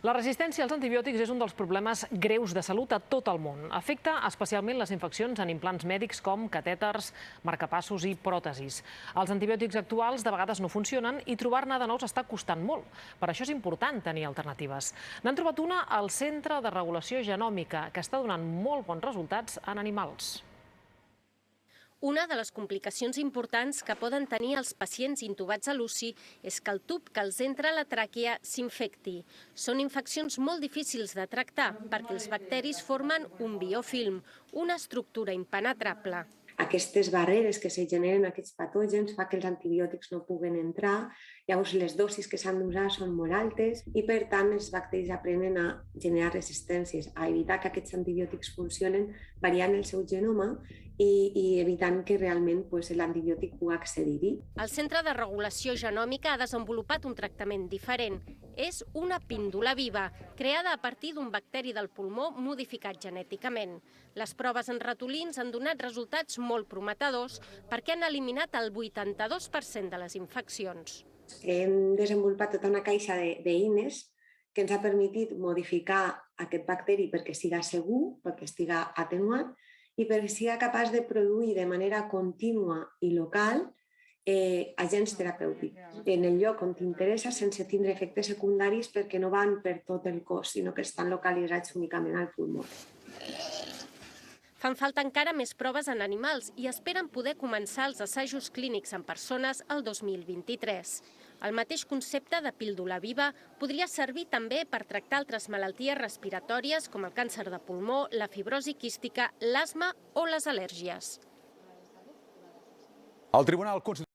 La resistència als antibiòtics és un dels problemes greus de salut a tot el món. Afecta especialment les infeccions en implants mèdics com catèters, marcapassos i pròtesis. Els antibiòtics actuals de vegades no funcionen i trobar-ne de nous està costant molt. Per això és important tenir alternatives. N'han trobat una al Centre de Regulació Genòmica, que està donant molt bons resultats en animals. Una de les complicacions importants que poden tenir els pacients intubats a l'UCI és que el tub que els entra a la tràquea s'infecti. Són infeccions molt difícils de tractar perquè els bacteris formen un biofilm, una estructura impenetrable. Aquestes barreres que se generen aquests patògens fa que els antibiòtics no puguen entrar, llavors les dosis que s'han d'usar són molt altes i per tant els bacteris aprenen a generar resistències, a evitar que aquests antibiòtics funcionen variant el seu genoma i evitant que realment l'antibiòtic pugui accedir-hi. El Centre de Regulació Genòmica ha desenvolupat un tractament diferent. És una píndola viva, creada a partir d'un bacteri del pulmó modificat genèticament. Les proves en ratolins han donat resultats molt prometedors perquè han eliminat el 82% de les infeccions. Hem desenvolupat tota una caixa d'eines que ens ha permès modificar aquest bacteri perquè siga segur, perquè estiga atenuat i perquè siga capaç de produir de manera contínua i local agents terapèutics en el lloc on t'interessa sense tindre efectes secundaris perquè no van per tot el cos, sinó que estan localitzats únicament al pulmó. Fan falta encara més proves en animals i esperen poder començar els assajos clínics en persones el 2023. El mateix concepte de píndola viva podria servir també per tractar altres malalties respiratòries com el càncer de pulmó, la fibrosi quística, l'asma o les al·lèrgies. El Tribunal Constitucional